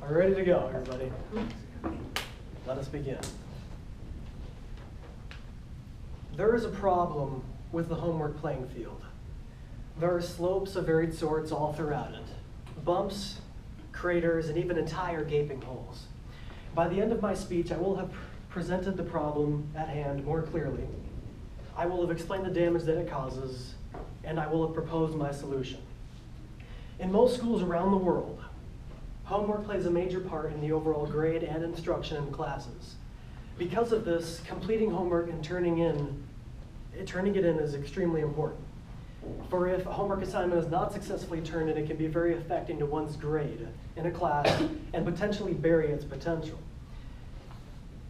Are we ready to go, everybody? Let us begin. There is a problem with the homework playing field. There are slopes of varied sorts all throughout it. Bumps, craters, and even entire gaping holes. By the end of my speech, I will have presented the problem at hand more clearly. I will have explained the damage that it causes, and I will have proposed my solution. In most schools around the world, homework plays a major part in the overall grade and instruction in classes. Because of this, completing homework and turning it in is extremely important. For if a homework assignment is not successfully turned in, it can be very affecting to one's grade in a class and potentially bury its potential.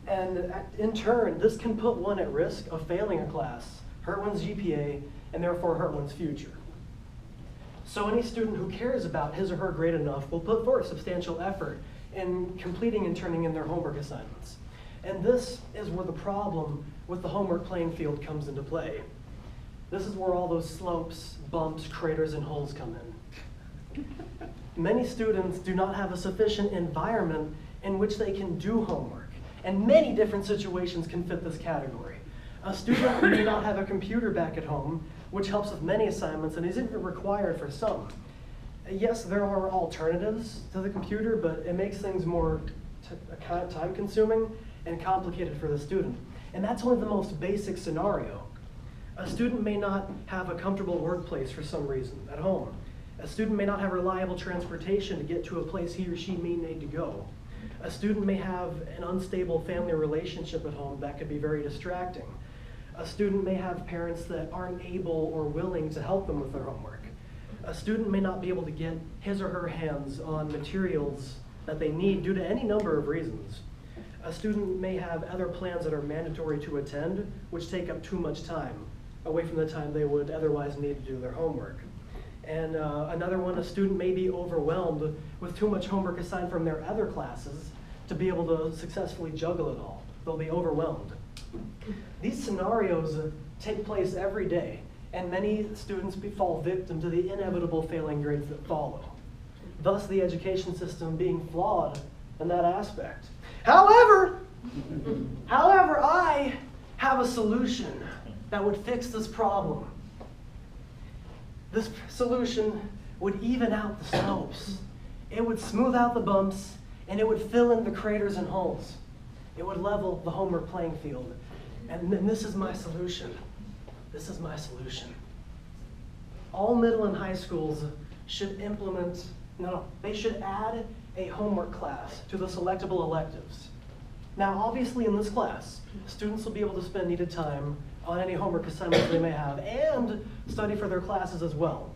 And in turn, this can put one at risk of failing a class, hurt one's GPA, and therefore hurt one's future. So any student who cares about his or her grade enough will put forth substantial effort in completing and turning in their homework assignments. And this is where the problem with the homework playing field comes into play. This is where all those slopes, bumps, craters, and holes come in. Many students do not have a sufficient environment in which they can do homework, and many different situations can fit this category. A student may not have a computer back at home, which helps with many assignments and isn't required for some. Yes, there are alternatives to the computer, but it makes things more time-consuming and complicated for the student. And that's only the most basic scenario. A student may not have a comfortable workplace for some reason at home. A student may not have reliable transportation to get to a place he or she may need to go. A student may have an unstable family relationship at home that could be very distracting. A student may have parents that aren't able or willing to help them with their homework. A student may not be able to get his or her hands on materials that they need due to any number of reasons. A student may have other plans that are mandatory to attend, which take up too much time, away from the time they would otherwise need to do their homework. And another one, a student may be overwhelmed with too much homework assigned from their other classes to be able to successfully juggle it all. They'll be overwhelmed. These scenarios take place every day, and many students fall victim to the inevitable failing grades that follow. Thus, the education system being flawed in that aspect. However, I have a solution that would fix this problem. This solution would even out the slopes. It would smooth out the bumps, and it would fill in the craters and holes. It would level the homework playing field. And this is my solution. This is my solution. All middle and high schools should they should add a homework class to the selectable electives. Now, obviously in this class, students will be able to spend needed time on any homework assignments they may have and study for their classes as well.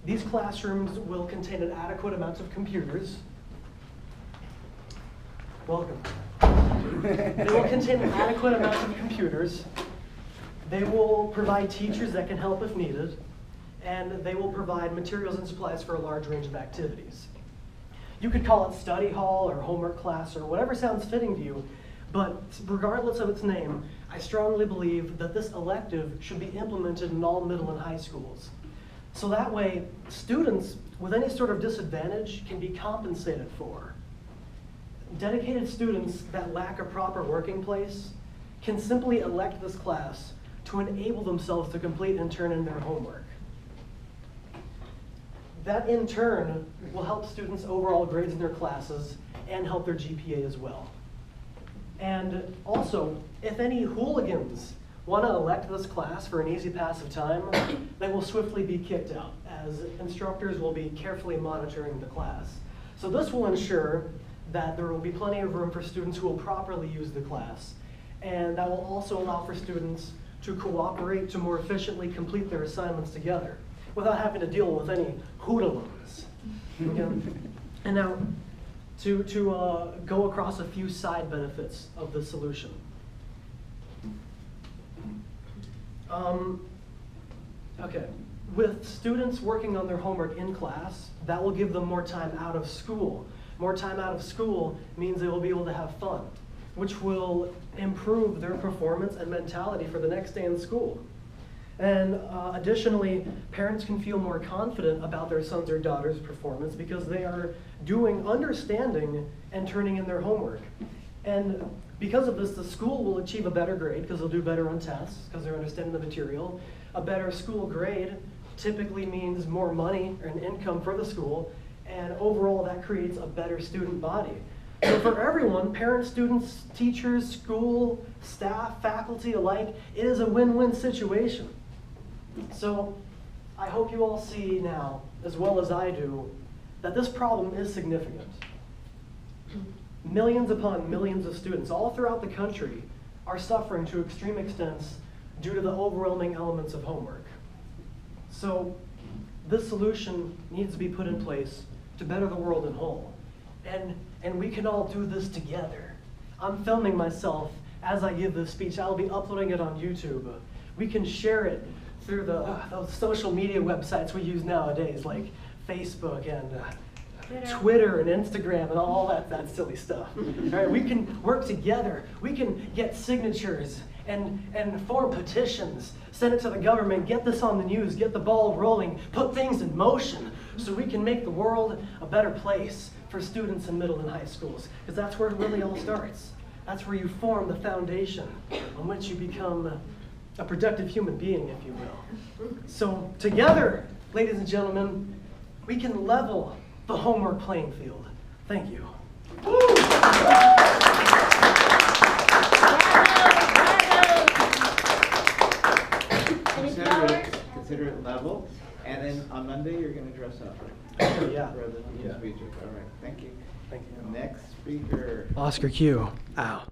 These classrooms will contain an adequate amount of computers. Welcome. They will contain an adequate amount of computers. They will provide teachers that can help if needed, and they will provide materials and supplies for a large range of activities. You could call it study hall or homework class or whatever sounds fitting to you, but regardless of its name, I strongly believe that this elective should be implemented in all middle and high schools. So that way, students with any sort of disadvantage can be compensated for. Dedicated students that lack a proper working place can simply elect this class to enable themselves to complete and turn in their homework. That in turn will help students' overall grades in their classes and help their GPA as well. And also, if any hooligans want to elect this class for an easy pass of time, they will swiftly be kicked out, as instructors will be carefully monitoring the class. So this will ensure that there will be plenty of room for students who will properly use the class. And that will also allow for students to cooperate to more efficiently complete their assignments together without having to deal with any hoodlums. Okay? And now, to go across a few side benefits of the solution. Okay, with students working on their homework in class, that will give them more time out of school. More time out of school means they will be able to have fun, which will improve their performance and mentality for the next day in school. And additionally, parents can feel more confident about their son's or daughter's performance because they are understanding, and turning in their homework. And because of this, the school will achieve a better grade because they'll do better on tests because they're understanding the material. A better school grade typically means more money and income for the school, and overall that creates a better student body. So for everyone, parents, students, teachers, school, staff, faculty alike, it is a win-win situation. So I hope you all see now, as well as I do, that this problem is significant. Millions upon millions of students all throughout the country are suffering to extreme extents due to the overwhelming elements of homework. So this solution needs to be put in place to better the world in whole. And we can all do this together. I'm filming myself as I give this speech. I'll be uploading it on YouTube. We can share it through those social media websites we use nowadays, like Facebook and Twitter and Instagram and all that silly stuff. All right, we can work together. We can get signatures and form petitions, send it to the government, get this on the news, get the ball rolling, put things in motion so we can make the world a better place for students in middle and high schools, because that's where it really all starts. That's where you form the foundation on which you become a productive human being, if you will. So together, ladies and gentlemen, we can level the homework playing field. Thank you. Consider it level, and then on Monday you're going to dress up. Yeah. For the speeches. All right. Thank you. Thank you. Next speaker. Oscar Q. Ow.